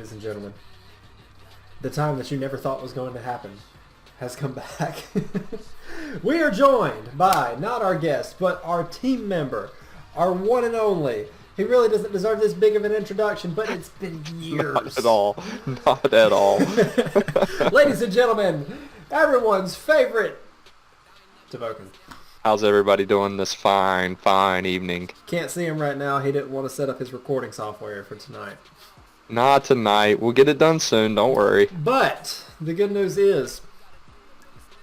ladies and gentlemen. The time that you never thought was going to happen has come back. We are joined by, not our guest, but our team member, our one and only. He really doesn't deserve this big of an introduction, but it's been years. Not at all. Not at all. Ladies and gentlemen, everyone's favorite, Tovoken. How's everybody doing this fine evening? Can't see him right now. He didn't want to set up his recording software for tonight. Not tonight. We'll get it done soon. Don't worry. But the good news is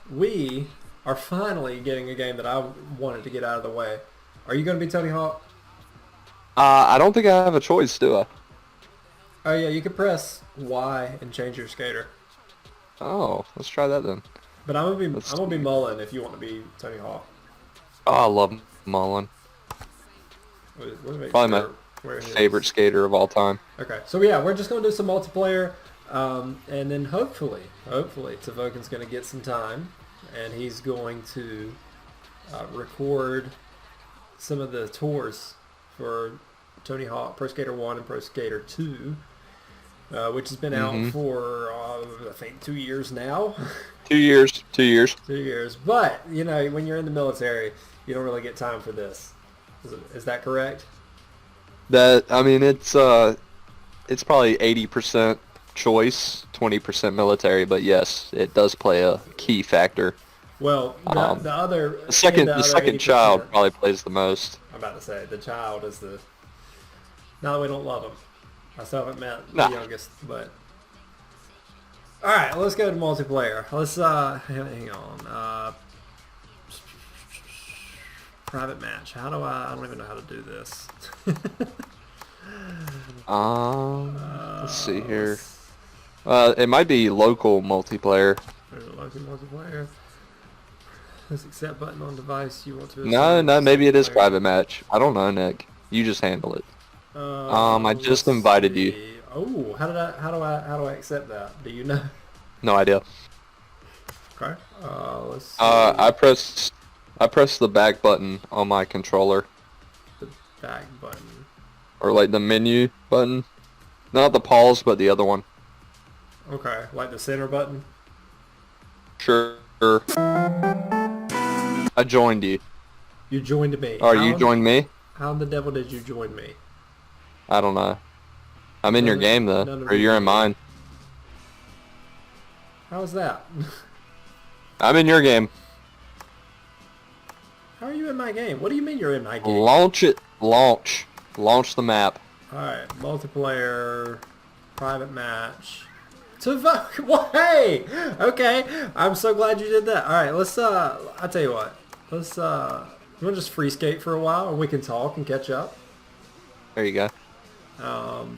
we are finally getting a game that I wanted to get out of the way. Are you going to be Tony Hawk? I don't think I have a choice, do I? Oh yeah, you can press Y and change your skater. Oh, let's try that then. But I'm gonna be Mullen if you want to be Tony Hawk. Oh, I love Mullen. Probably my favorite skater of all time. Okay, so yeah, we're just gonna do some multiplayer, and then hopefully, Tovoken's gonna get some time, and he's going to record some of the tours for Tony Hawk Pro Skater 1 and Pro Skater 2, which has been out for, I think, 2 years now. 2 years. 2 years. 2 years. But, you know, when you're in the military, you don't really get time for this. Is that correct? I mean, it's probably 80% choice, 20% military, but yes, it does play a key factor. Well, the second child probably plays the most. I'm about to say, the child is the... Not that we don't love him. I still haven't met the youngest, but... Alright, let's go to multiplayer. Let's, hang on. Private match. How do I don't even know how to do this. Let's see here. It might be local multiplayer. There's a local multiplayer. This accept button on device you want to... No, maybe it is private match. I don't know, Nick. You just handle it. I just invited you. Oh, how do I accept that? Do you know? No idea. Okay. Let's see. I press the back button on my controller. The back button. Or like the menu button. Not the pause, but the other one. Okay, like the center button? Sure. I joined you. You joined me. Or you joined me? How in the devil did you join me? I don't know. I'm in your game though, or you're in mine. How is that? I'm in your game. How are you in my game? What do you mean you're in my game? Launch it. Launch the map. Alright, multiplayer, private match. Well, hey! Okay, I'm so glad you did that. Alright, let's, I'll tell you what. Let's, you want to just free skate for a while and we can talk and catch up? There you go.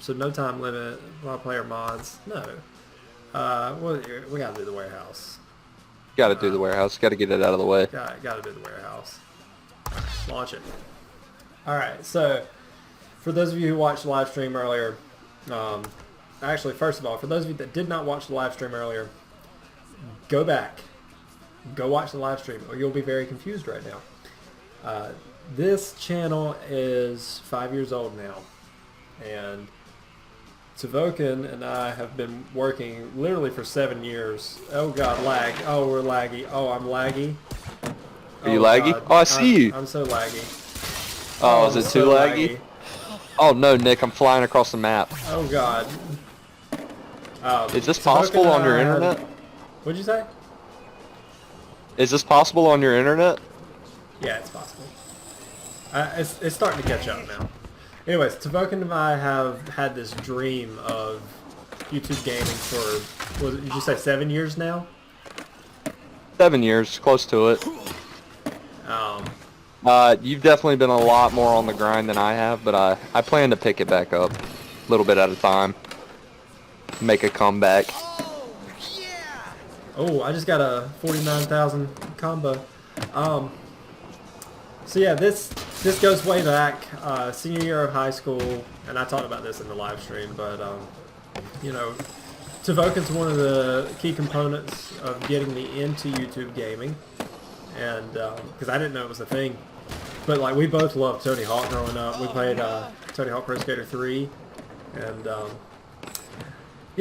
So no time limit, player mods. No. Well, we gotta do the warehouse. Gotta do the warehouse. Gotta get it out of the way. Gotta do the warehouse. Launch it. Alright, so for those of you who watched the live stream earlier, actually, first of all, for those of you that did not watch the live stream earlier, go back. Go watch the live stream or you'll be very confused right now. This channel is 5 years old now, and Tovoken and I have been working literally for 7 years. Oh god, lag. Oh, we're laggy. Oh, I'm laggy. Are you laggy? God. Oh, I see you. I'm so laggy. Oh, is it too laggy? Oh no, Nick, I'm flying across the map. Oh god. Is this possible on your internet? What'd you say? Is this possible on your internet? Yeah, it's possible. It's starting to catch up now. Anyways, Tovoken and I have had this dream of YouTube gaming for, did you say 7 years now? 7 years, close to it. You've definitely been a lot more on the grind than I have, but I plan to pick it back up a little bit at a time. Make a comeback. Oh, I just got a 49,000 combo. So yeah, this goes way back, senior year of high school, and I talked about this in the live stream, but you know, Tovoken's one of the key components of getting me into YouTube gaming, and because I didn't know it was a thing, but like we both loved Tony Hawk growing up. We played Tony Hawk Pro Skater 3, and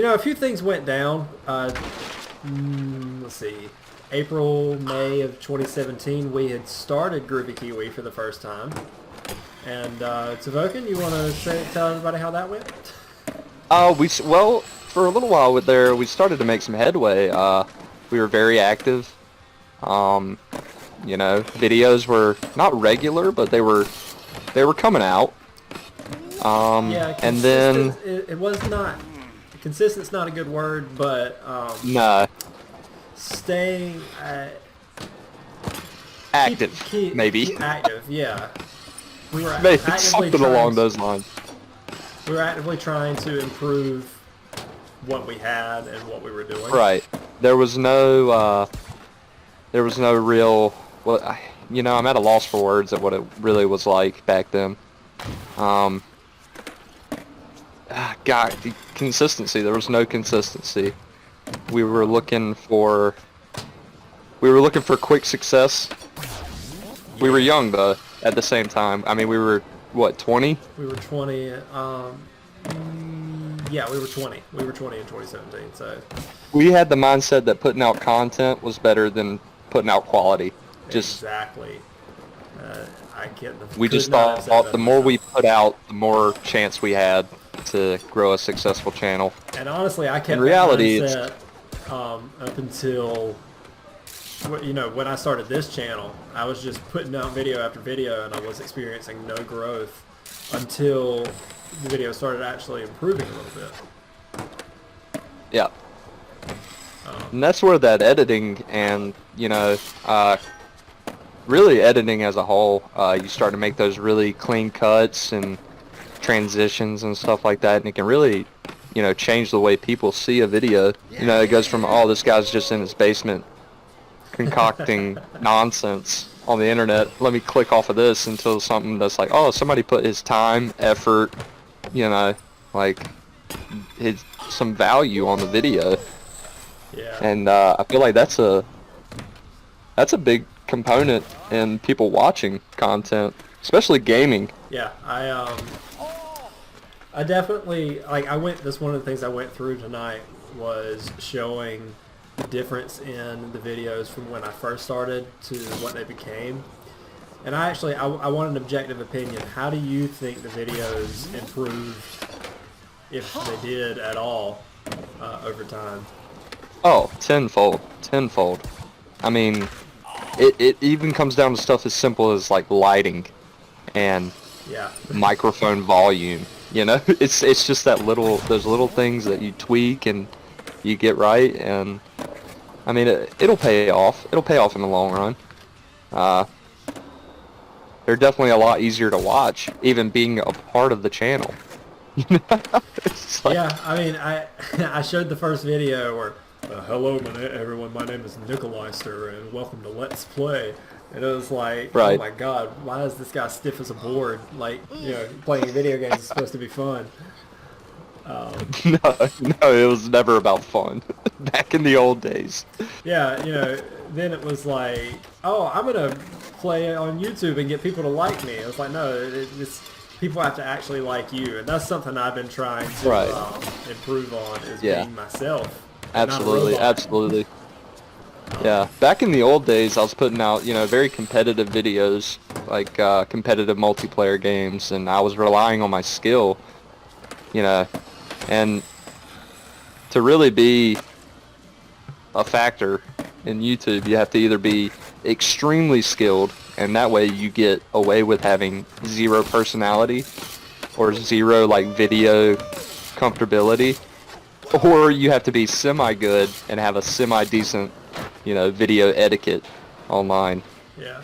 A few things went down. Let's see. April, May of 2017, we had started Groovy Kiwi for the first time. And Tovoken, you want to tell everybody how that went? Well, for a little while there, we started to make some headway. We were very active. Videos were not regular, but they were coming out. And then it was not consistent's not a good word, but nah, staying active, maybe active, yeah. We were maybe something along those lines. We were actively trying to improve what we had and what we were doing. Right. There was no real. Well, I'm at a loss for words at what it really was like back then. God, the consistency. There was no consistency. We were looking for quick success. We were young though. At the same time, I mean, we were what, 20? We were 20. Yeah, we were 20. We were 20 in 2017. So we had the mindset that putting out content was better than putting out quality. Exactly. We just thought the more we put out, the more chance we had to grow a successful channel. And honestly, I kept in reality, that mindset up until when I started this channel. I was just putting out video after video, and I was experiencing no growth until the video started actually improving a little bit. Yeah. And that's where that editing and, really editing as a whole, you start to make those really clean cuts and transitions and stuff like that, and it can really, change the way people see a video. It goes from, oh, this guy's just in his basement concocting nonsense on the internet, let me click off of this, until something that's like, oh, somebody put his time, effort, some value on the video. Yeah. And I feel like that's a big component in people watching content, especially gaming. Yeah, I definitely that's one of the things I went through tonight was showing the difference in the videos from when I first started to what they became. And I want an objective opinion. How do you think the videos improved, if they did at all, over time? Oh, tenfold. I mean, it even comes down to stuff as simple as like lighting and microphone volume. It's just those little things that you tweak and you get right, and I mean it'll pay off. It'll pay off in the long run. They're definitely a lot easier to watch, even being a part of the channel. Yeah, I mean, I showed the first video where, hello everyone, my name is Nikolai and welcome to Let's Play. And it was like, right. Oh my god, why is this guy stiff as a board? Like, playing video games is supposed to be fun. No, it was never about fun. Back in the old days. Yeah, then it was like, oh, I'm going to play on YouTube and get people to like me. It was like, no, it's people have to actually like you. And that's something I've been trying to improve on, is being myself. Absolutely. Yeah, back in the old days, I was putting out, very competitive videos, like competitive multiplayer games, and I was relying on my skill, and to really be a factor in YouTube, you have to either be extremely skilled, and that way you get away with having zero personality or zero video comfortability, or you have to be semi-good and have a semi-decent video etiquette online. Yeah.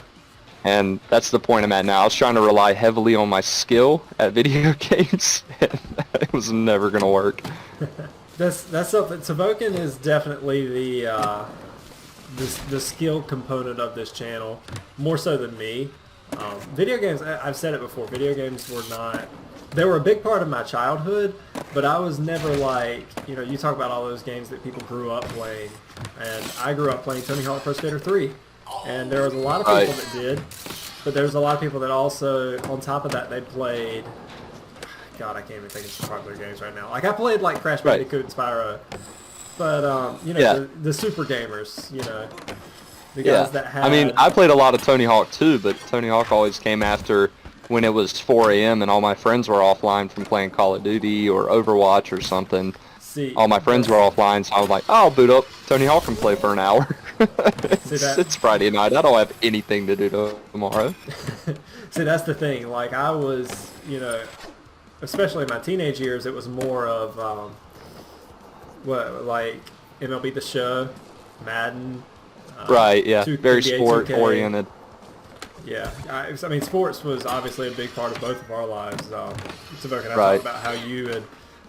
And that's the point I'm at now. I was trying to rely heavily on my skill at video games, and it was never going to work. That's something. Tovoken is definitely the skill component of this channel, more so than me. Video games, I've said it before, video games they were a big part of my childhood, but I was never you talk about all those games that people grew up playing, and I grew up playing Tony Hawk Pro Skater 3, and there was a lot of people that did, but there was a lot of people that also, on top of that, they played, God, I can't even think of some popular games right now. Like I played like Crash Bandicoot and Spyro, but you know the super gamers, you know, the guys that had. I mean, I played a lot of Tony Hawk too, but Tony Hawk always came after when it was 4 a.m. and all my friends were offline from playing Call of Duty or Overwatch or something. All my friends were offline, so I was like, oh, I'll boot up Tony Hawk and play for an hour. It's Friday night. I don't have anything to do tomorrow. See, that's the thing. Like, I was, you know, especially in my teenage years, it was more of, like MLB The Show, Madden. Right, yeah. Very sport-oriented. Yeah. I mean, sports was obviously a big part of both of our lives. Tovoken and I talked about how you had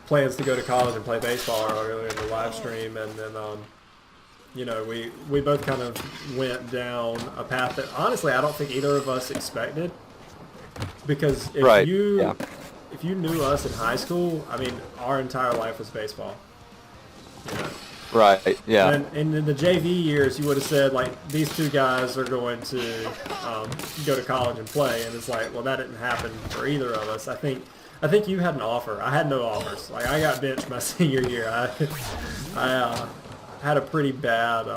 plans to go to college and play baseball earlier in the live stream, and then you know, we both kind of went down a path that honestly I don't think either of us expected, because if you knew us in high school, I mean, our entire life was baseball, you know? Right, yeah. And in the JV years, you would have said, like, these two guys are going to go to college and play, and it's like, well, that didn't happen for either of us. I think you had an offer. I had no offers. Like, I got benched my senior year. I had a pretty bad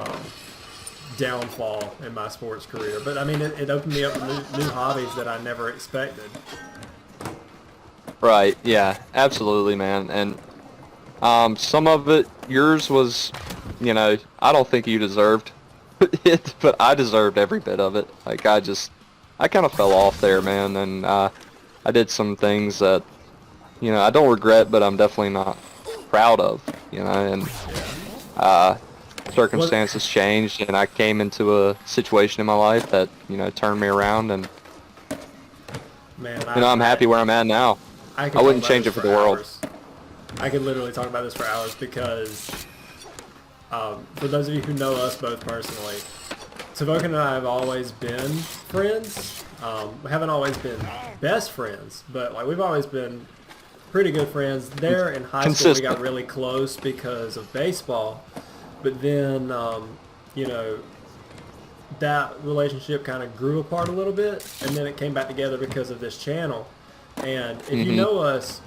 downfall in my sports career. But, I mean, it opened me up to new hobbies that I never expected. Right, yeah, absolutely, man. And some of it, yours was, you know, I don't think you deserved it, but I deserved every bit of it. Like, I kind of fell off there, man, and I did some things that, you know, I don't regret, but I'm definitely not proud of, you know, and circumstances changed, and I came into a situation in my life that, you know, turned me around, and, man, you know, I'm happy where I'm at now. I wouldn't change it for the world. I could literally talk about this for hours because, for those of you who know us both personally, Tovoken and I have always been friends. We haven't always been best friends, but like we've always been pretty good friends. There in high school, we got really close because of baseball, but then, you know, that relationship kind of grew apart a little bit, and then it came back together because of this channel. And if you know us,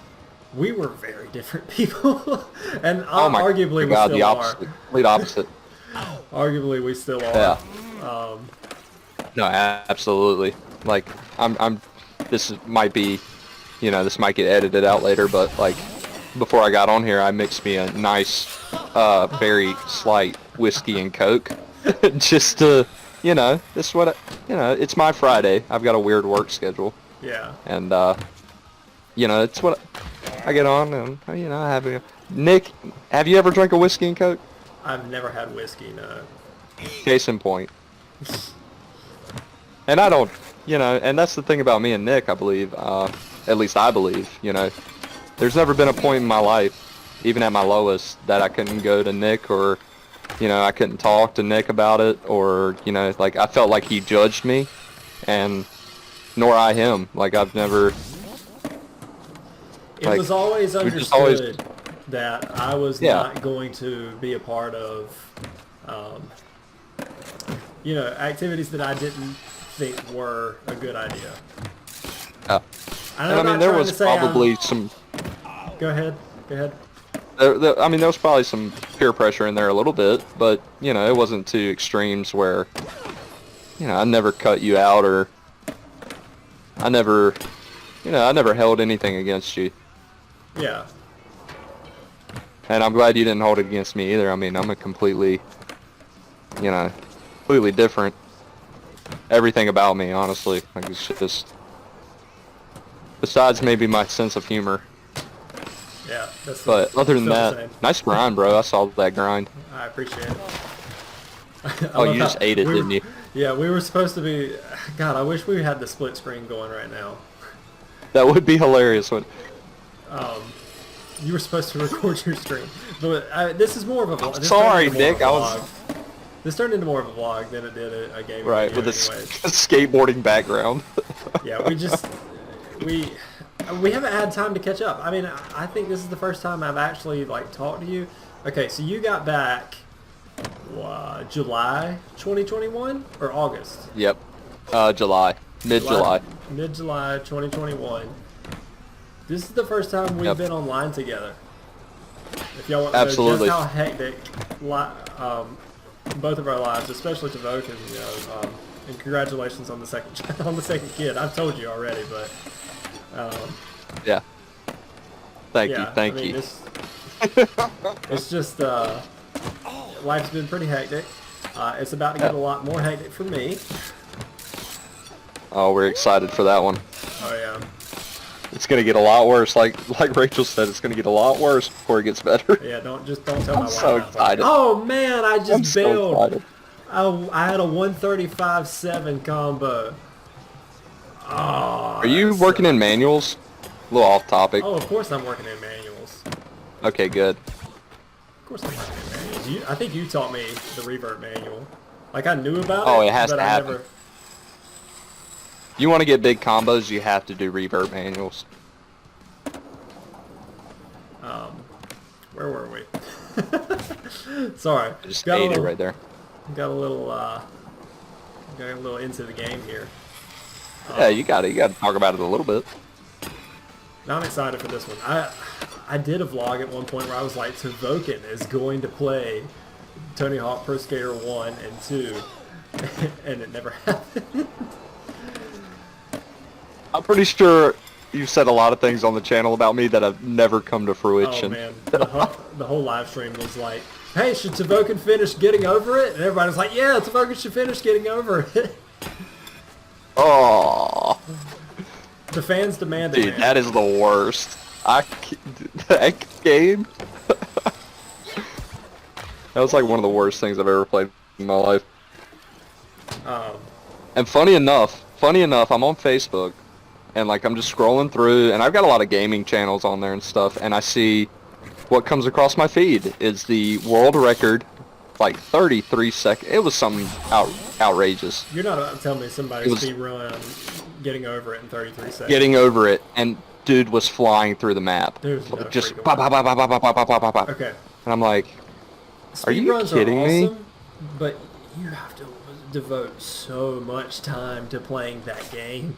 we were very different people, and arguably we still are. Complete opposite. Arguably, we still are. Yeah. No, absolutely. Like, this might be, you know, this might get edited out later, but like, before I got on here, I mixed me a nice, very slight whiskey and Coke, just to, you know, this is what, you know, it's my Friday. I've got a weird work schedule. Yeah. And, you know, it's what I get on, and, you know, I have Nick, have you ever drank a whiskey and Coke? I've never had whiskey, no. Case in point. And I don't, you know, and that's the thing about me and Nick, I believe, at least I believe, you know, there's never been a point in my life, even at my lowest, that I couldn't go to Nick, or, you know, I couldn't talk to Nick about it, or, you know, like, I felt like he judged me, and nor I him. Like, I've never... It was always understood that I was not going to be a part of, you know, activities that I didn't think were a good idea. I mean, there was probably some... Go ahead. I mean, there was probably some peer pressure in there a little bit, but, you know, it wasn't to extremes where, you know, I never cut you out, or I never held anything against you. Yeah. And I'm glad you didn't hold it against me either. I mean, I'm a completely, you know, completely different. Everything about me, honestly. Like, it's just... Besides maybe my sense of humor. Yeah. But other than that, nice grind, bro. I saw that grind. I appreciate it. Oh, you just ate it, didn't you? Yeah, we were supposed to be... God, I wish we had the split screen going right now. That would be hilarious. You were supposed to record your stream, but this is more of a vlog. Sorry, Nick. This turned into more of a vlog than it did a gaming video. Right, with a skateboarding background. Yeah, we haven't had time to catch up. I mean, I think this is the first time I've actually like talked to you. Okay, so you got back July 2021 or August? Yep, July, mid-July. Mid-July 2021. This is the first time we've been online together. If y'all want to Absolutely. know just how hectic both of our lives, especially Tovoken, you know, and congratulations on the second kid. I've told you already, but yeah. Thank you. you. It's just life's been pretty hectic. It's about to get a lot more hectic for me. Oh, we're excited for that one. Oh yeah. It's gonna get a lot worse. Like Rachel said, it's gonna get a lot worse before it gets better. Yeah, don't tell my wife. I'm so excited. Oh man, I just bailed. So excited. I had a 135.7 combo. Oh, Are you working in manuals? A little off topic. Oh, of course I'm working in manuals. Okay, good. Of course I'm working in manuals. I think you taught me the revert manual. Like I knew about it. Oh, it has but to happen. You want to get big combos, you have to do revert manuals. Where were we? Sorry. Just 80 right there. Got a little into the game here. Yeah, you got to talk about it a little bit. Now I'm excited for this one. I did a vlog at one point where I was like, Tovoken is going to play Tony Hawk Pro Skater 1 and 2, and it never happened. I'm pretty sure you've said a lot of things on the channel about me that have never come to fruition. Oh man, the whole live stream was like, hey, should Tovoken finish getting over it? And everybody was like, yeah, Tovoken should finish getting over it. Oh. The fans demanded it. Dude, that is the worst. That game. That was like one of the worst things I've ever played in my life. And funny enough, I'm on Facebook, and like I'm just scrolling through, and I've got a lot of gaming channels on there and stuff, and I see what comes across my feed is the world record, like 33 seconds. It was something outrageous. You're not about to tell me somebody speedrun getting over it in 33 seconds. Getting over it, and dude was flying through the map. Just pop, pop, pop, pop, pop, pop, pop, pop, pop. Okay. And I'm like, are you kidding me? But you have to devote so much time to playing that game.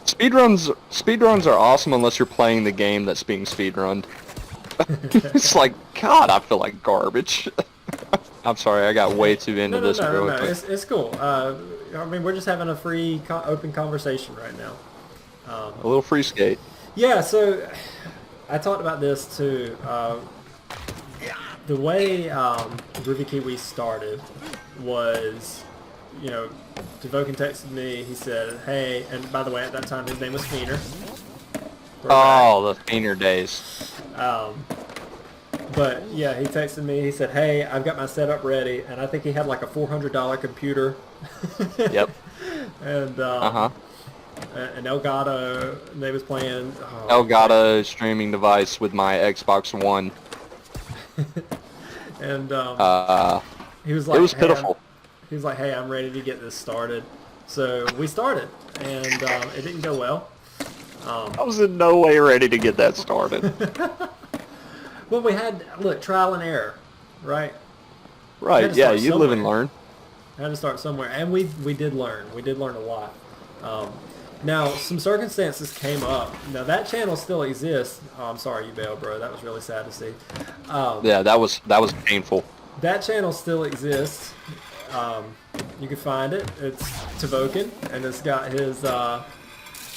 Speedruns are awesome unless you're playing the game that's being speedrunned. It's like, God, I feel like garbage. I'm sorry, I got way too into this real quick. It's cool. I mean, we're just having a free, open conversation right now. A little free skate. Yeah, so I talked about this too. The way Groovy Kiwi started was, you know, Tovoken texted me. He said, "Hey," and by the way, at that time his name was Feener. Oh, the Feener days. But yeah, he texted me. He said, "Hey, I've got my setup ready," and I think he had like a $400 computer. Yep. And and Elgato, they was playing. Elgato streaming device with my Xbox One. And he was like, it was pitiful. He was like, "Hey, I'm ready to get this started." So we started, and it didn't go well. I was in no way ready to get that started. Well, we had, look, trial and error, right? Right, yeah, you live and learn. I had to start somewhere, and we did learn. We did learn a lot. Now, some circumstances came up. Now, that channel still exists. Oh, I'm sorry you bailed, bro. That was really sad to see. Yeah, that was painful. That channel still exists. You can find it. It's Tovoken, and it's got his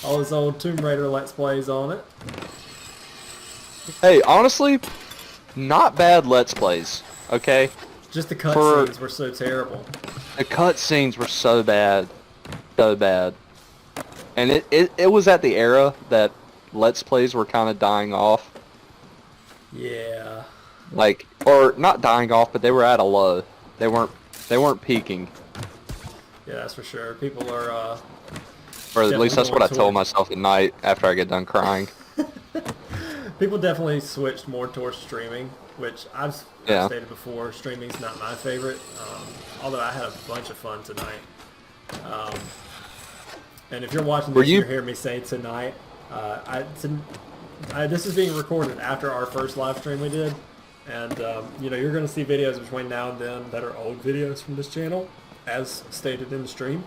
all his old Tomb Raider Let's Plays on it. Hey, honestly, not bad Let's Plays, okay? Just the cutscenes were so terrible. The cutscenes were so bad. So bad. And it was at the era that Let's Plays were kind of dying off. Yeah. Like, or not dying off, but they were at a low. They weren't peaking. Yeah, that's for sure. People are or at least that's what I told myself at night after I get done crying. People definitely switched more towards streaming, which I've stated before. Streaming's not my favorite, although I had a bunch of fun tonight. And if you're watching this, you'll hear me say tonight. This is being recorded after our first live stream we did, and you know, you're going to see videos between now and then that are old videos from this channel, as stated in the stream.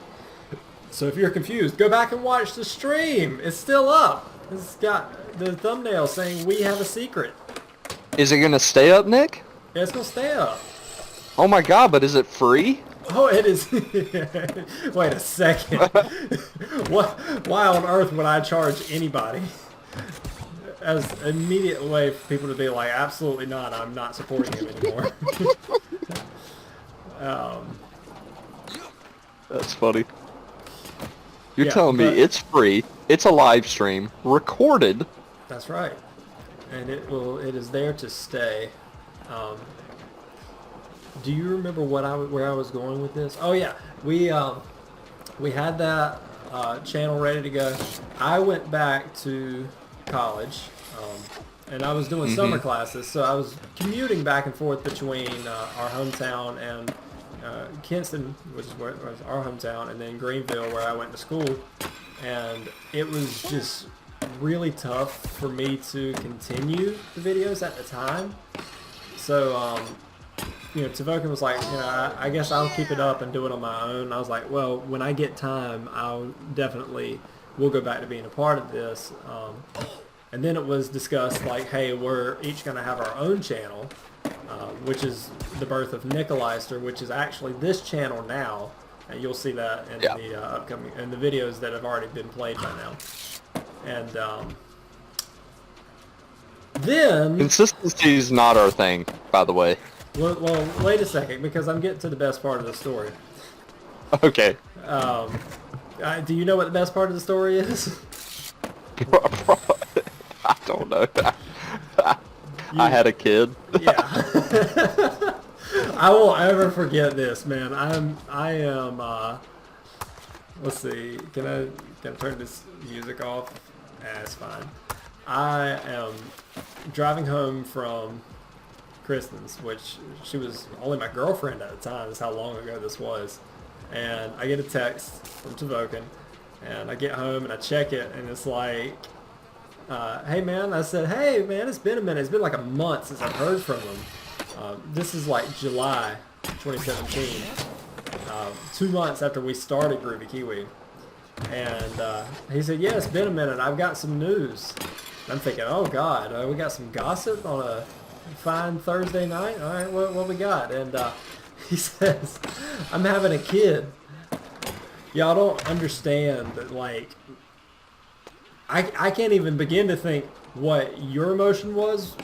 So if you're confused, go back and watch the stream. It's still up. It's got the thumbnail saying we have a secret. Is it gonna stay up, Nick? Yeah, it's gonna stay up. Oh my god, but is it free? Oh, it is. Wait a second. What? Why on earth would I charge anybody? As an immediate way for people to be like, absolutely not, I'm not supporting him anymore. That's funny. You're Yeah, telling me it's free, it's a live stream, recorded. That's right. And it is there to stay. Do you remember where I was going with this? Oh yeah, we had that channel ready to go. I went back to college, and I was doing summer classes, so I was commuting back and forth between our hometown and Kinston, which is where was our hometown, and then Greenville, where I went to school. And it was just really tough for me to continue the videos at the time. So, Tovoken was like, I guess I'll keep it up and do it on my own. And I was like, well, when I get time, we'll go back to being a part of this. And then it was discussed like, hey, we're each going to have our own channel, which is the birth of Nikolaister, which is actually this channel now. And you'll see that in the upcoming, in the videos that have already been played by now. And then... Consistency is not our thing, by the way. Well, wait a second, because I'm getting to the best part of the story. Okay. Do you know what the best part of the story is? I don't know. I had a kid. Yeah. I won't ever forget this, man. I am. Let's see. Can I turn this music off? It's fine. I am driving home from Kristen's, which she was only my girlfriend at the time. That's how long ago this was. And I get a text from Tovoken, and I get home and I check it, and it's like, hey man, I said, hey man, it's been a minute. It's been like a month since I've heard from him. This is like July 2017, 2 months after we started Groovy Kiwi. And he said, yeah, it's been a minute. I've got some news. And I'm thinking, oh God, we got some gossip on a fine Thursday night? All right, what we got? And he says, I'm having a kid. Y'all don't understand that, like, I can't even begin to think what your emotion was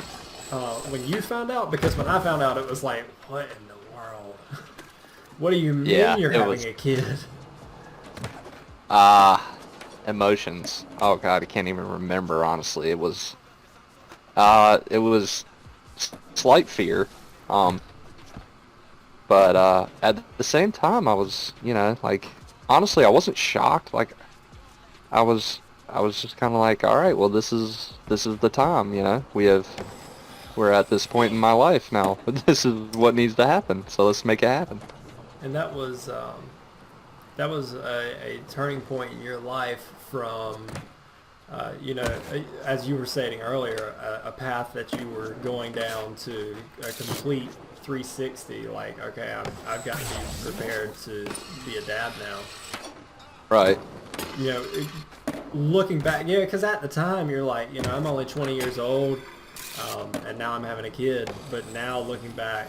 when you found out, because when I found out, it was like, what in the world? What do you mean you're having a kid? Emotions. Oh God, I can't even remember, honestly. It was slight fear. But at the same time, I was, like, honestly, I wasn't shocked. Like, I was just kind of like, all right, well, this is the time, we're at this point in my life now. This is what needs to happen, so let's make it happen. And that was a turning point in your life from, as you were stating earlier, a path that you were going down to a complete 360. Like, okay, I've got to be prepared to be a dad now. Right. Looking back, because at the time you're like, I'm only 20 years old, and now I'm having a kid. But now looking back,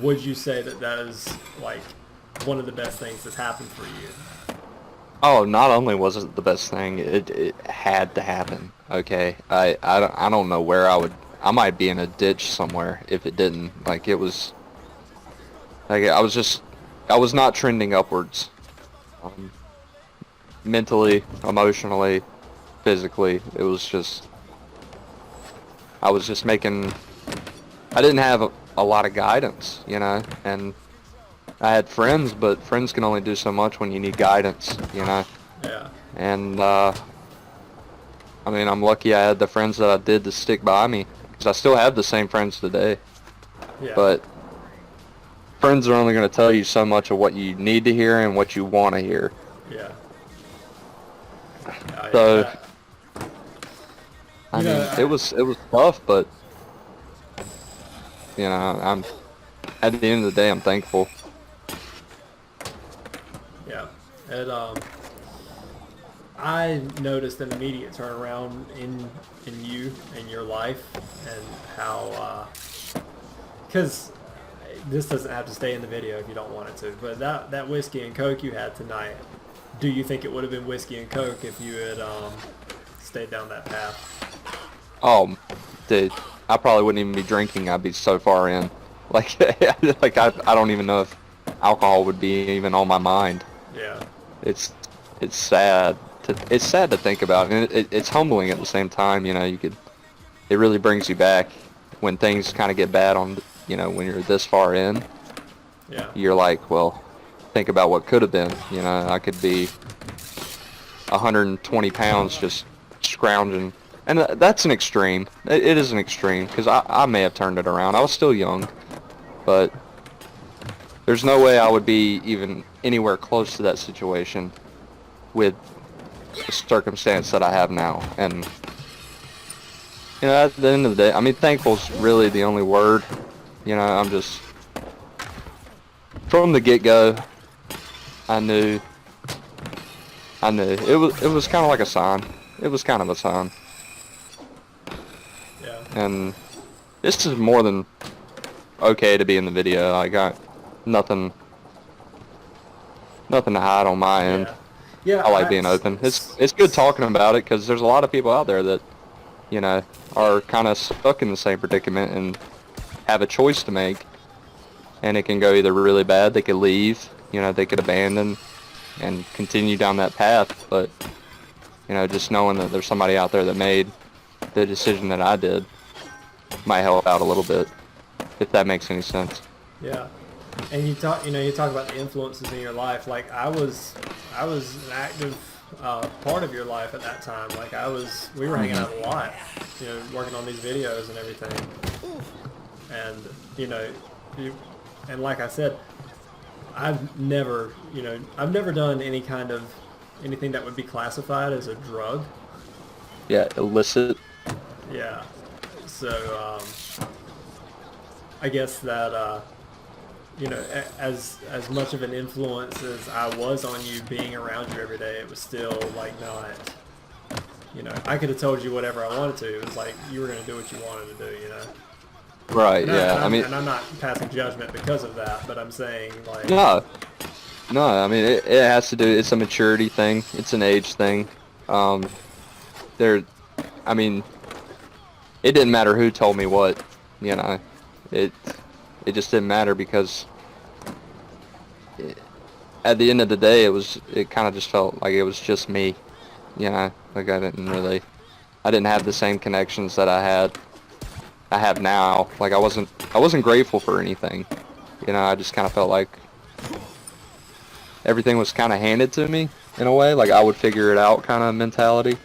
would you say that is like one of the best things that's happened for you? Oh, not only was it the best thing, it had to happen. Okay, I don't know where I might be in a ditch somewhere if it didn't. Like, it was, like, I was not trending upwards. Mentally, emotionally, physically, it was just, I was just making, I didn't have a lot of guidance, and I had friends, but friends can only do so much when you need guidance, Yeah. And, I mean, I'm lucky I had the friends that I did to stick by me, because I still have the same friends today. Yeah. But friends are only going to tell you so much of what you need to hear and what you want to hear. Yeah. So, I mean, it was tough, but I'm at the end of the day, I'm thankful. I noticed an immediate turnaround in you and your life, and how because this doesn't have to stay in the video if you don't want it to, but that whiskey and coke you had tonight, do you think it would have been whiskey and coke if you had stayed down that path? Oh, dude, I probably wouldn't even be drinking. I'd be so far in. Like, like I don't even know if alcohol would be even on my mind. Yeah. It's sad. It's sad to think about, and it's humbling at the same time. You know, it really brings you back when things kind of get bad on, you know, when you're this far in. Yeah. You're like, well, think about what could have been. You know, I could be 120 pounds just scrounging. And that's an extreme. It is an extreme, because I may have turned it around. I was still young, but there's no way I would be even anywhere close to that situation with the circumstance that I have now. And, you know, at the end of the day, I mean, thankful's really the only word. You know, I'm just, from the get-go, I knew it was kind of like a sign. It was kind of a sign. Yeah. And this is more than okay to be in the video. I got nothing to hide on my end. Yeah, I like being open. It's good talking about it, because there's a lot of people out there that, you know, are kind of stuck in the same predicament and have a choice to make, and it can go either really bad. They could leave, you know, they could abandon and continue down that path, but, you know, just knowing that there's somebody out there that made the decision that I did might help out a little bit, if that makes any sense. Yeah. And you talk about the influences in your life. Like, I was an active part of your life at that time. Like, we were hanging out a lot, you know, working on these videos and everything. And, you know, and like I said, I've never done anything that would be classified as a drug. Yeah, illicit. Yeah. So, I guess that, you know, as much of an influence as I was on you being around you every day, it was still, like, not, you know, I could have told you whatever I wanted to. It was like, you were going to do what you wanted to do, you know? Right, yeah. And I'm not passing judgment because of that, but I'm saying, like... No, I mean, it has to do, it's a maturity thing. It's an age thing. I mean, it didn't matter who told me what, you know. It just didn't matter, because at the end of the day, it kind of just felt like it was just me, you know. Like, I didn't have the same connections that I have now. Like, I wasn't grateful for anything, you know. I just kind of felt like everything was kind of handed to me in a way, like I would figure it out kind of mentality.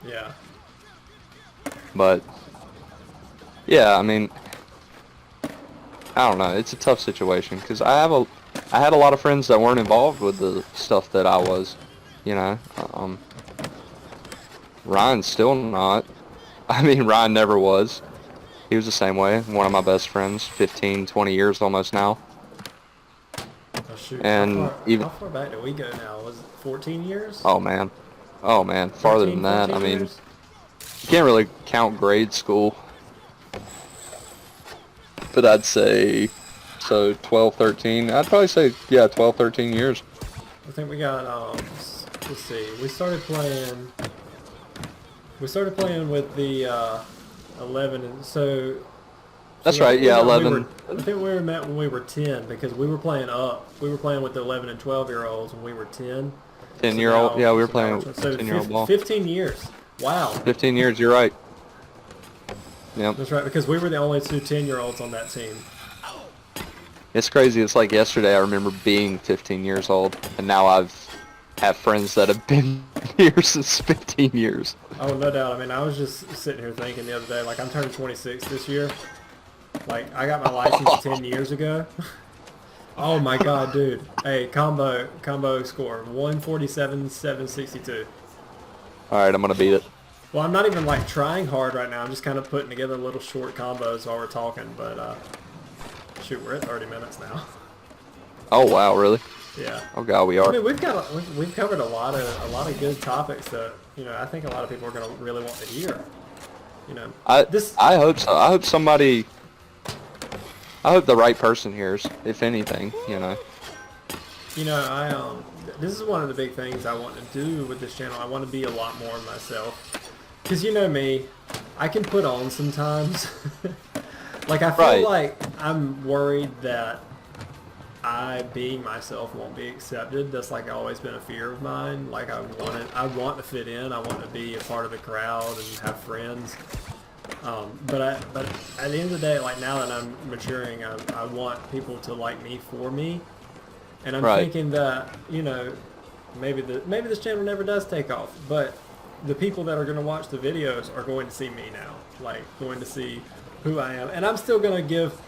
Yeah. But yeah, I mean, I don't know. It's a tough situation, because I had a lot of friends that weren't involved with the stuff that I was, you know. Ryan's still not. I mean, Ryan never was. He was the same way. One of my best friends, 15, 20 years almost now. Oh, shoot. And how far back do we go now? Was it 14 years? Oh man, farther than that. I mean, years? You can't really count grade school. But I'd say, so 12, 13. I'd probably say, yeah, 12, 13 years. I think we got, let's see, we started playing with the 11, and so... That's right, yeah, 11. I think we met when we were 10, because we were playing with the 11 and 12-year-olds when we were 10. 10-year-old, yeah, we were playing with 10-year-old ball. 15 years. Wow. 15 years, you're right. Yep. That's right, because we were the only two 10-year-olds on that team. It's crazy. It's like yesterday I remember being 15 years old, and now have friends that have been here since 15 years. Oh, no doubt. I mean, I was just sitting here thinking the other day, like, I'm turning 26 this year. Like, I got my license 10 years ago. Oh my god, dude. Hey, combo score, 147, 762. Alright, I'm gonna beat it. Well, I'm not even, like, trying hard right now. I'm just kind of putting together little short combos while we're talking, but, shoot, we're at 30 minutes now. Oh, wow, really? Yeah. Oh God, we are. I mean, we've covered a lot of good topics that I think a lot of people are gonna really want to hear. I hope so. I hope the right person hears, if anything. This is one of the big things I want to do with this channel. I want to be a lot more myself. Because you know me, I can put on sometimes. Like, I feel like I'm worried that I, being myself, won't be accepted. That's like always been a fear of mine. Like, I want to fit in. I want to be a part of the crowd and have friends. But at the end of the day, like, now that I'm maturing, I want people to like me for me. And I'm thinking that, maybe this channel never does take off, but the people that are going to watch the videos are going to see me now, like going to see who I am. And I'm still going to give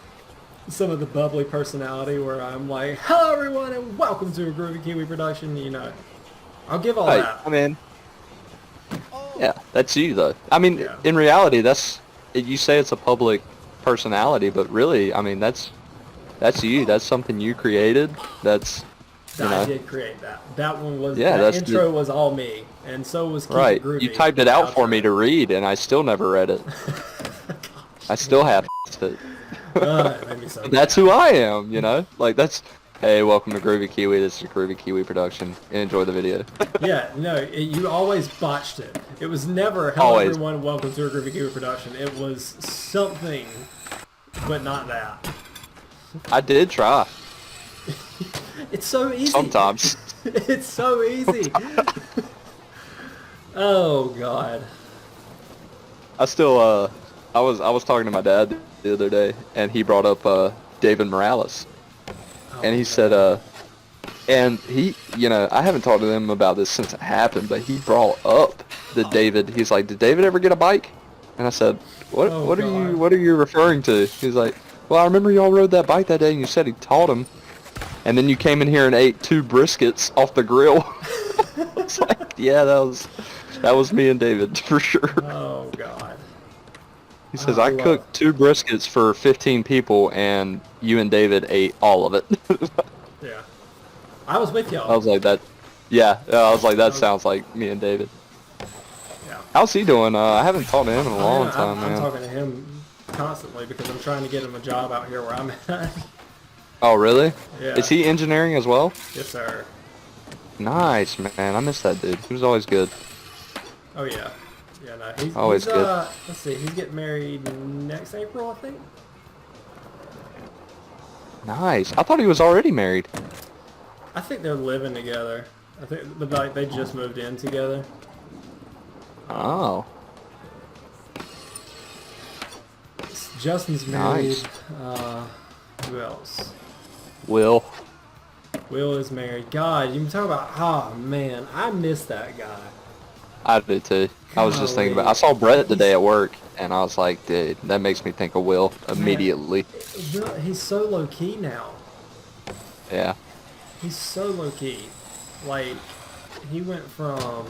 some of the bubbly personality where I'm like, hello everyone and welcome to a Groovy Kiwi production, I'll give all that. I mean, yeah, that's you though. I mean, in reality, you say it's a public personality, but really, I mean, that's you. That's something you created. I did create that. That one was, that intro was all me. And so was Keep It Groovy. You typed it out for me to read, and I still never read it. I still have it. It made me so That's who I am, Like, hey, welcome to Groovy Kiwi. This is a Groovy Kiwi production. Enjoy the video. Yeah, no, you always botched it. It was never, hello everyone, welcome to a Groovy Kiwi production. It was something, but not that. I did try. It's so easy. Sometimes. It's so easy. Oh God. I still I was talking to my dad the other day, and he brought up David Morales, and he said and he I haven't talked to him about this since it happened, but he brought up David. He's like, did David ever get a bike? And I said, what are you referring to? He's like, well, I remember y'all rode that bike that day, and you said he taught him. And then you came in here and ate 2 briskets off the grill. It's like, yeah, that was me and David for sure. Oh God. He says, I cooked 2 briskets for 15 people, and you and David ate all of it. Yeah. I was with y'all. I was like, that. Yeah, I was like, that sounds like me and David. Yeah. How's he doing? I haven't talked to him in a long time, man. I'm talking to him constantly because I'm trying to get him a job out here where I'm at. Oh, really? Yeah. Is he engineering as well? Yes, sir. Nice, man. I miss that dude. He was always good. Oh, yeah. Yeah, no, he's always good. Let's see, he's getting married next April, I think. Nice. I thought he was already married. I think they're living together. But like they just moved in together. Oh. Justin's married. Nice. Who else? Will is married. God, you can talk about. Oh man, I miss that guy. I do too. I was just thinking about. I saw Brett today at work, and I was like, dude, that makes me think of Will immediately. Man, he's so low key now. Yeah. He's so low key. Like, he went from,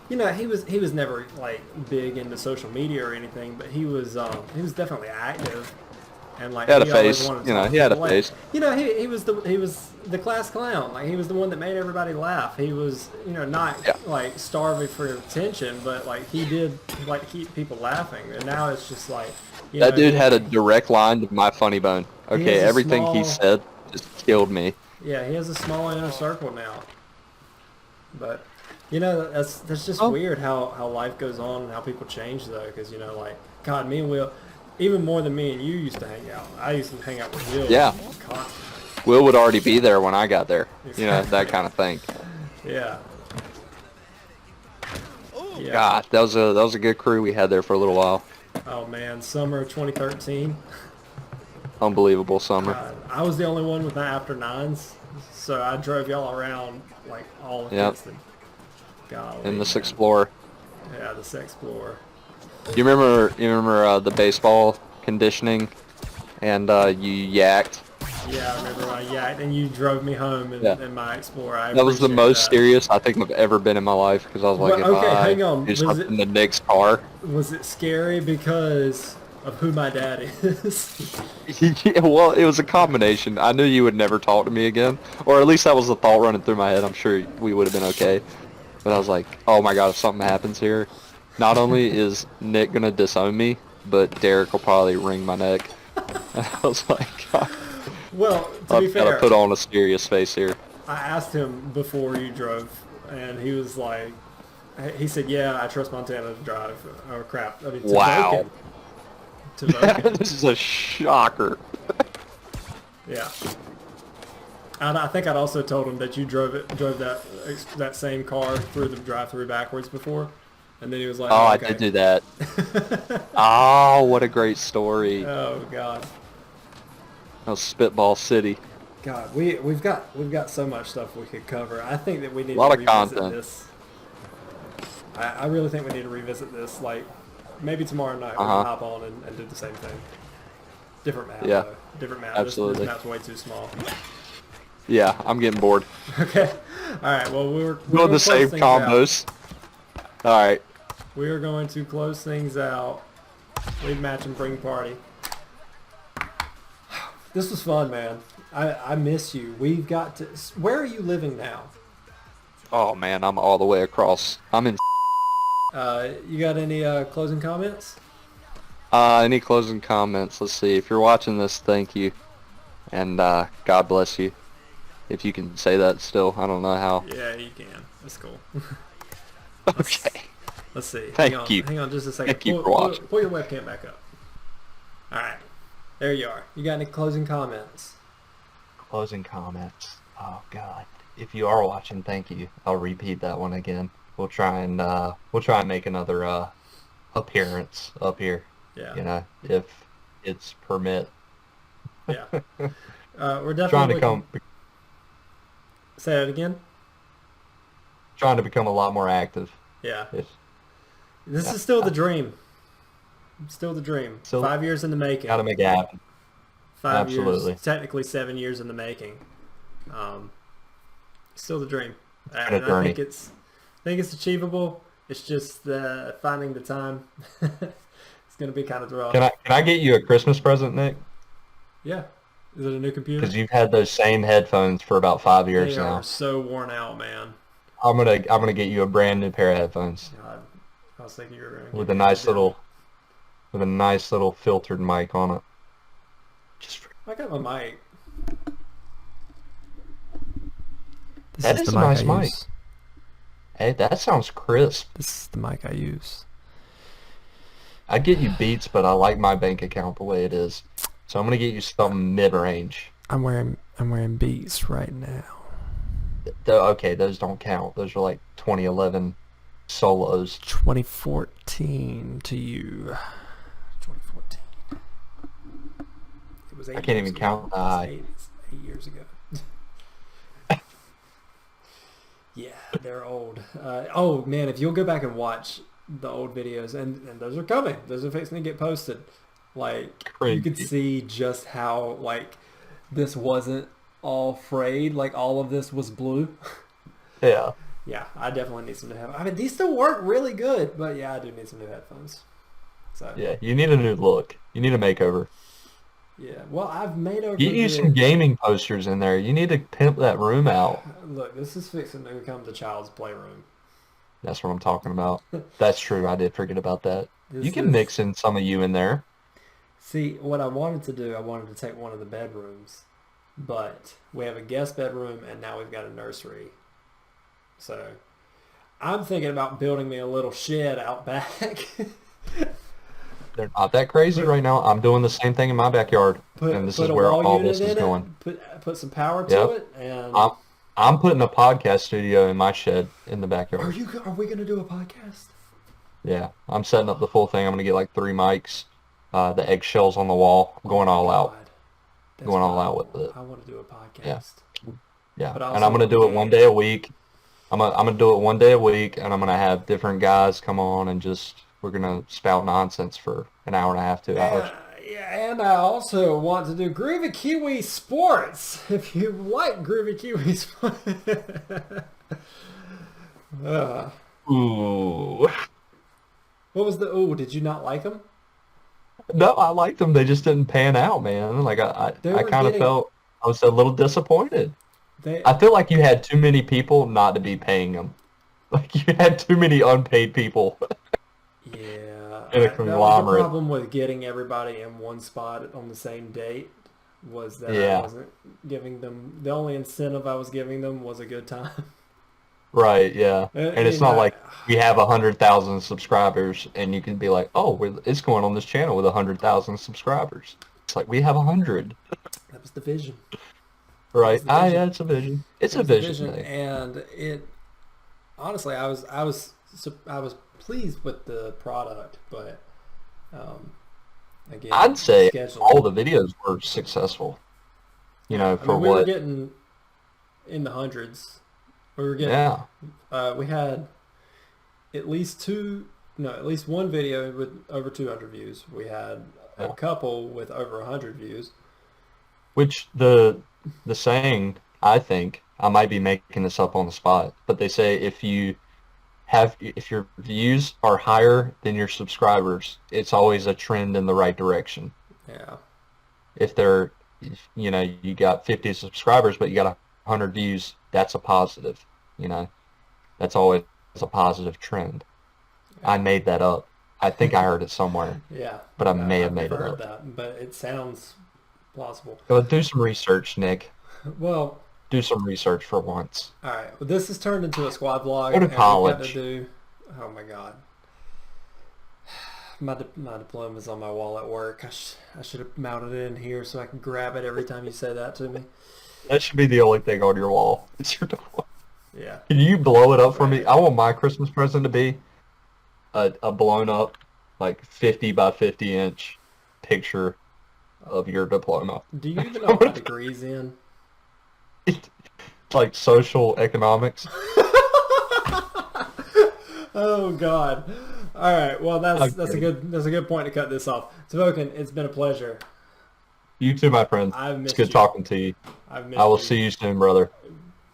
he was never like big into social media or anything, but he was definitely active. And like he had a face, he had a face. He was the class clown. Like he was the one that made everybody laugh. He was, not like starving for attention, but like he did like keep people laughing. And now it's just like, that dude had a direct line to my funny bone. Okay, everything he said just killed me. Yeah, he has a small inner circle now. But that's just weird how life goes on and how people change though, because like God, me and Will. Even more than me and you used to hang out. I used to hang out with Will. Yeah. Constantly. Will would already be there when I got there. That kind of thing. Yeah. Yeah. God, that was a good crew we had there for a little while. Oh man, summer of 2013. Unbelievable summer. I was the only one with my after 9s, so I drove y'all around like all of Kingston. Golly, in the Explorer. Yeah, the Explorer. You remember the baseball conditioning, and you yacked? Yeah, I remember I yacked, and you drove me home in my Explorer. That was the most serious I think I've ever been in my life, because I was like, hang on. in the Nick's car. Was it scary because, of who my dad is. Yeah, well, it was a combination. I knew you would never talk to me again, or at least that was the thought running through my head. I'm sure we would have been okay. But I was like, oh my god, if something happens here, not only is Nick gonna disown me, but Derek will probably wring my neck. And I was like, God, Well, to be I've got to fair, put on a serious face here. I asked him before you drove, and he was like, he said, "Yeah, I trust Montana to drive." Oh crap! I mean, Wow. Tovoken. This is a shocker. Yeah. And I think I'd also told him that you drove that same car through the drive-through backwards before, and then he was like, Oh, okay. I did do that. Oh, what a great story. Oh God. That was Spitball City. God, we've got so much stuff we could cover. I think that we need A lot to of revisit content. this. I really think we need to revisit this. Like maybe tomorrow night we Uh-huh. can hop on and do the same thing. Different map. Yeah. Though. Different map. Absolutely. This map's way too small. Yeah, I'm getting bored. Okay. All right. Well, we're Doing the same combos. All right. We are going to close things out. League match and bring party. This was fun, man. I miss you. We've got to... Where are you living now? Oh man, I'm all the way across. I'm in. You got any closing comments? Any closing comments? Let's see. If you're watching this, thank you, and God bless you. If you can say that still, I don't know how. Yeah, you can. That's cool. Okay. Let's see. Thank you. Hang on just a second. Thank you for watching. Pull your webcam back up. All right. There you are. You got any closing comments? Closing comments. Oh God. If you are watching, thank you. I'll repeat that one again. We'll try and make another appearance up here. Yeah. You know, if it's permit. Yeah. We're definitely Trying to come. Say that again. Trying to become a lot more active. Yeah. This is still the dream. Still the dream. Still 5 years in the making. Gotta make it happen. 5 Absolutely. years. Technically 7 years in the making. Still the dream. been a And I journey. think it's achievable. It's just finding the time. It's gonna be kind of rough. Can I get you a Christmas present, Nick? Yeah. Is it a new computer? Because you've had those same headphones for about 5 years They now. are so worn out, man. I'm gonna get you a brand new pair of headphones God, I was thinking you were gonna with give a me nice little filtered mic on it. Just for, I got my mic. that is a nice mic. Hey, that sounds crisp. This is the mic I use. I'd get you Beats, but I like my bank account the way it is. So I'm gonna get you something mid-range. I'm wearing Beats right now. Okay, those don't count. Those are like 2011 solos. 2014 to you. 2014. It was 8 I can't even years ago. count the eye. It's 8 years ago. Yeah, they're old. Oh man, if you'll go back and watch the old videos, and those are coming. Those are fixing to get posted. Like you could see just how like this wasn't all frayed. Like all of this was blue. Yeah. Yeah, I definitely need some new headphones. I mean, these still work really good, but yeah, I do need some new headphones. So Yeah, you need a new look. You need a makeover. yeah, well, I've made over. Get you some gaming posters in there. You need to pimp that room out. Look, this is fixing to become the child's playroom. That's what I'm talking about. That's true. I did forget about that. This You can is- mix in some of you in there. See, what I wanted to do, I wanted to take one of the bedrooms, but we have a guest bedroom and now we've got a nursery. So I'm thinking about building me a little shed out back. They're not that crazy right now. I'm doing the same thing in my backyard, and this is a where wall all unit this is in it, going. Put some power to Yep. it, and I'm putting a podcast studio in my shed in the are backyard. we gonna do a podcast? Yeah, I'm setting up the full thing. I'm gonna get like 3 mics, the eggshells on the wall. I'm going all out. God. That's Going all what out with it. I want to do a podcast. Yeah, But I and also I'm gonna want do it games. one day a week. I'm gonna do it one day a week, and I'm gonna have different guys come on and just we're gonna spout nonsense for an hour and a half, 2 hours. Yeah, and I also want to do Groovy Kiwi Sports. If you like Groovy Kiwi Sports. Ooh. What was the... Oh, did you not like them? No, I liked them. They just didn't pan out, man. Like I kind of felt I was a little disappointed. I feel like you had too many people not to be paying them. Like you had too many unpaid people Yeah, in a that was the conglomerate. problem with getting everybody in one spot on the same date. Was that I Yeah, wasn't giving them the only incentive I was giving them was a good time. right. Yeah, and You it's not know, like we have 100,000 subscribers, and you can be like, "Oh, it's going on this channel with 100,000 subscribers." It's like we have 100, that was the vision. That was right? the Ah, yeah, vision. it's a vision. It's It a was the vision vision, thing. and it honestly, I was pleased with the product, but um, again, I'd say all scheduling. the videos were successful. You Yeah, know, I for mean, we were what? getting in the hundreds. We were getting. Yeah. We had at least two, no, at least one video with over 200 views. We had a Yeah. couple with over 100 views. Which the saying, I think, I might be making this up on the spot, but they say if your views are higher than your subscribers, it's always a trend in the right direction. Yeah. If they're, if, you know, you got 50 subscribers, but you got 100 views, that's a positive. You know, that's always a positive trend. I Yeah. made that up. I think I heard it somewhere, Yeah. but I may have I've made never it heard up. that, but it sounds plausible. Go do some research, Nick. Well, Do some research for once. all right. Well, this has turned into a squad Go vlog, to and we've got to college. do. Oh my god, my diploma's on my wall at work. I should have mounted it in here so I can grab it every time you say that to me. That should be the only thing on your wall. It's your diploma. Yeah. Can you blow it up for me? Right. I want my Christmas present to be a blown up, like 50 by 50 inch picture of your diploma. Do you even know what my degree's in? Like social economics. Oh God. All right. Well, I'm that's a kidding. good point to cut this off. Tovoken, it's been a pleasure. You too, my friend. I've It's missed good you. talking to you. I've I missed will you. see you soon, brother.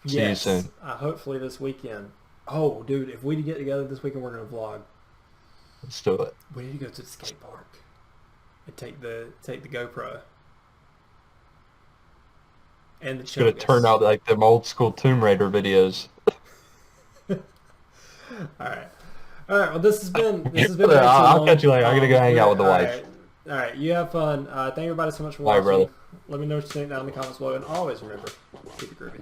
See you Yes. soon. Hopefully this weekend. Oh, dude, if we get together this weekend, we're gonna vlog. Let's do it. We need to go to the skate park and take the GoPro and the It's gonna turn Chungus. out like them old school Tomb Raider videos. All right. All right. Well, this has been way too I'll long. catch you later. I'm gonna go hang out with the All wife. right. All right. You have fun. Thank everybody so much for Bye, watching. brother. Let me know what you think down in the comments below, and always remember, keep it groovy.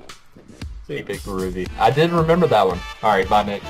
See ya. Keep it groovy. I did remember that one. All right, bye, Nick.